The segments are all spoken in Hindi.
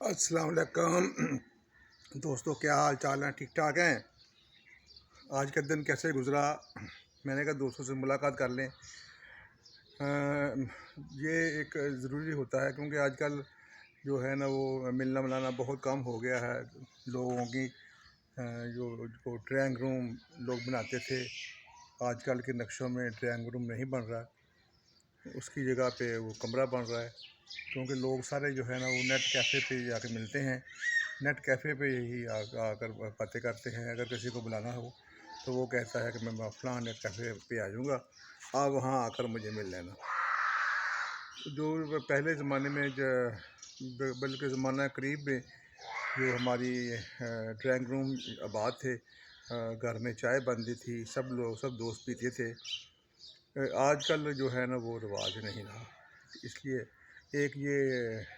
अस्सलाम वालेकुम दोस्तों, क्या हाल चाल है? ठीक ठाक हैं? आज का दिन कैसे गुज़रा? मैंने कहा दोस्तों से मुलाकात कर लें। ये एक ज़रूरी होता है क्योंकि आजकल जो है ना वो मिलना मिलाना बहुत कम हो गया है। लोगों की जो ड्राइंग रूम लोग बनाते थे, आजकल के नक्शों में ड्राइंग रूम नहीं बन रहा, उसकी जगह पे वो कमरा बन रहा है। क्योंकि लोग सारे जो है ना वो नेट कैफ़े पे जाके मिलते हैं, नेट कैफ़े पे ही आकर बातें करते हैं। अगर किसी को बुलाना हो तो वो कहता है कि मैं फ़लाँ नेट कैफ़े पे आ जाऊँगा, आप वहाँ आकर मुझे मिल लेना। जो पहले ज़माने में बल्कि ज़माना करीब में जो हमारी ड्राइंग रूम आबाद थे, घर में चाय बनती थी, सब दोस्त पीते थे। आजकल जो है ना वो रिवाज नहीं रहा, इसलिए एक ये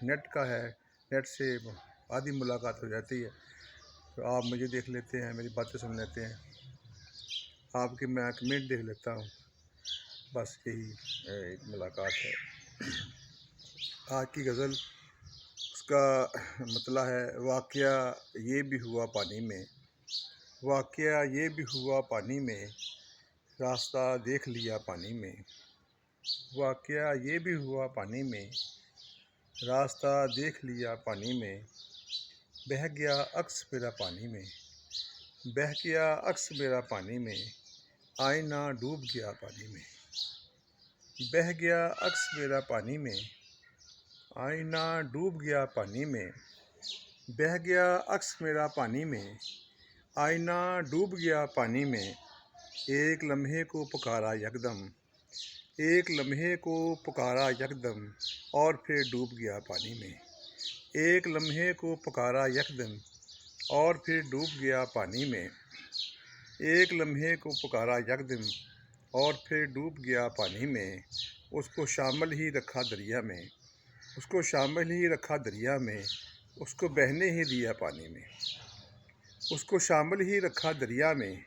नेट का है, नेट से आधी मुलाकात हो जाती है। तो आप मुझे देख लेते हैं, मेरी बातें सुन लेते हैं, आपकी मैं कमेंट देख लेता हूँ। बस यही एक मुलाकात है। आज की गज़ल, उसका मतला है, वाक़या ये भी हुआ पानी में, वाक़या ये भी हुआ पानी में, रास्ता देख लिया पानी में। वाक़या ये भी हुआ पानी में, रास्ता देख लिया पानी में, बह गया अक्स मेरा पानी में, बह गया अक्स मेरा पानी में, आईना डूब गया पानी में। बह गया अक्स मेरा पानी में, आईना डूब गया पानी में, बह गया अक्स मेरा पानी में, आईना डूब गया पानी में। एक लम्हे को पुकारा यकदम, एक लम्हे को पुकारा यकदम, और फिर डूब गया पानी में। एक लम्हे को पुकारा यकदम, और फिर डूब गया पानी में। एक लम्हे को पुकारा यकदम, और फिर डूब गया पानी में। उसको शामिल ही रखा दरिया में, उसको शामिल ही रखा दरिया में, उसको बहने ही दिया पानी में। उसको शामिल ही रखा दरिया में,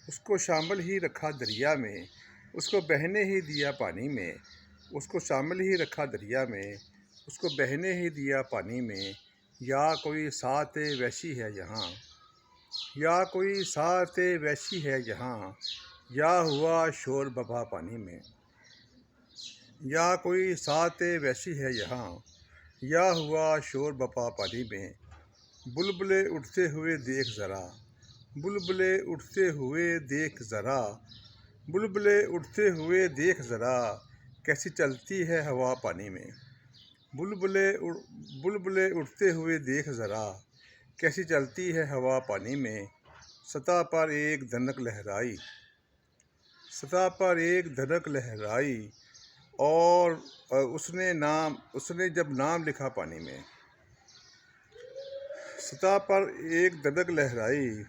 उसको शामिल ही रखा दरिया में, उसको बहने ही दिया पानी में। उसको शामिल ही रखा दरिया में, उसको बहने ही दिया पानी में। या कोई सात वैसी है यहाँ, या कोई सात वैसी है यहाँ, या हुआ शोर बबा पानी में। या कोई सात वैसी है यहाँ, या हुआ शोर बबा पानी में। बुलबुले उठते हुए देख ज़रा, बुलबुले उठते हुए देख ज़रा, बुलबुले उठते हुए देख ज़रा, कैसी चलती है हवा पानी में। बुलबुले उठते हुए देख ज़रा, कैसी चलती है हवा पानी में। सतह पर एक धनक लहराई, सतह पर एक धनक लहराई, और उसने जब नाम लिखा पानी में। सतह पर एक धनक लहराई,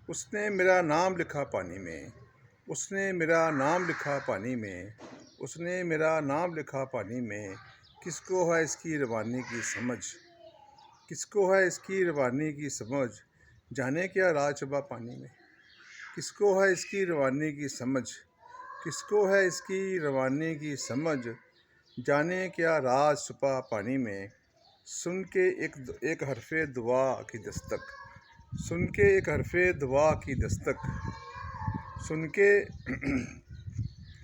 उसने मेरा नाम लिखा पानी में। उसने मेरा नाम लिखा पानी में, उसने मेरा नाम लिखा पानी में। किसको है इसकी रवानी की समझ, किसको है इसकी रवानी की समझ, जाने क्या राज छुपा पानी में। किसको है इसकी रवानी की समझ, किसको है इसकी रवानी की समझ, जाने क्या राज छुपा पानी में। सुन के एक हरफे दुआ की दस्तक, सुन के एक हरफे दुआ की दस्तक, सुन के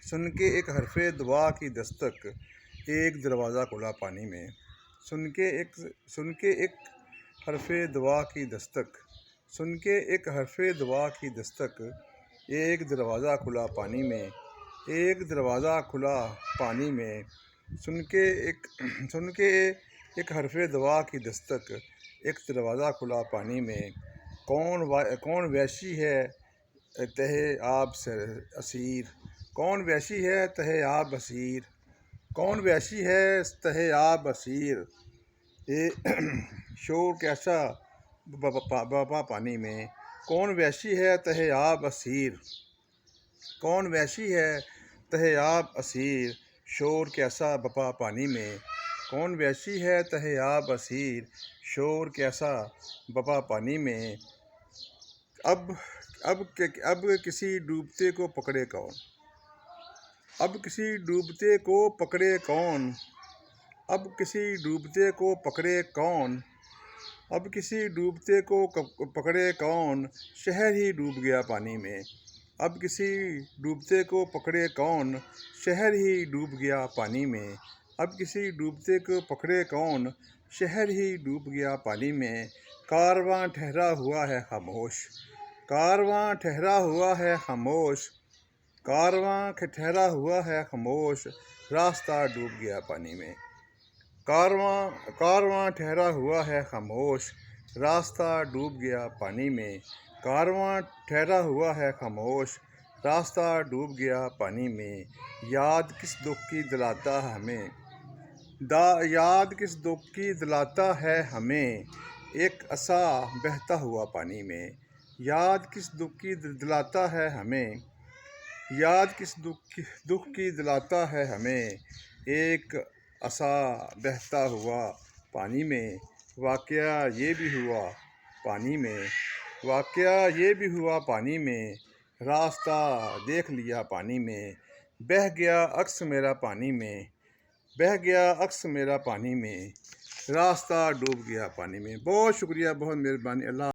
सुन के एक हरफे दुआ की दस्तक, एक दरवाज़ा खुला पानी में। सुन के एक हरफे दुआ की दस्तक, सुन के एक हरफे दुआ की दस्तक, एक दरवाज़ा खुला पानी में। एक दरवाज़ा खुला पानी में। सुन के एक हरफे दुआ की दस्तक, एक दरवाज़ा खुला पानी में। कौन वैसी है तहे आब से असीर, कौन वैसी है तहे आब असीर, कौन वैसी है तहे आब असीर। ये शोर कैसा बपा पानी में। कौन वैसी है तहे आब असीर, कौन वैसी है तहे आब असीर, शोर कैसा बपा पानी में। कौन वैसी है तहे आब असीर, शोर कैसा बपा पानी में। अब किसी डूबते को पकड़े कौन, अब किसी डूबते को पकड़े कौन, अब किसी डूबते को पकड़े कौन, अब किसी डूबते को पकड़े कौन, शहर ही डूब गया पानी में। अब किसी डूबते को पकड़े कौन, शहर ही डूब गया पानी में। अब किसी डूबते को पकड़े कौन, शहर ही डूब गया पानी में। कारवां ठहरा हुआ है खामोश, कारवां ठहरा हुआ है खामोश, कारवां ठहरा हुआ है खामोश, रास्ता डूब गया पानी में। कारवां ठहरा हुआ है खामोश, रास्ता डूब गया पानी में। कारवां ठहरा हुआ है खामोश, रास्ता डूब गया पानी में। याद किस दुख की दिलाता है हमें, याद किस दुख की दिलाता है हमें, एक असा बहता हुआ पानी में। याद किस दुख की दिलाता है हमें, याद किस दुख की दिलाता है हमें, एक असा बहता हुआ पानी में। वाक़या ये भी हुआ पानी में, वाक़या ये भी हुआ पानी में, रास्ता देख लिया पानी में। बह गया अक्स मेरा पानी में, बह गया अक्स मेरा पानी में, रास्ता डूब गया पानी में। बहुत शुक्रिया, बहुत मेहरबानी। अल्लाह।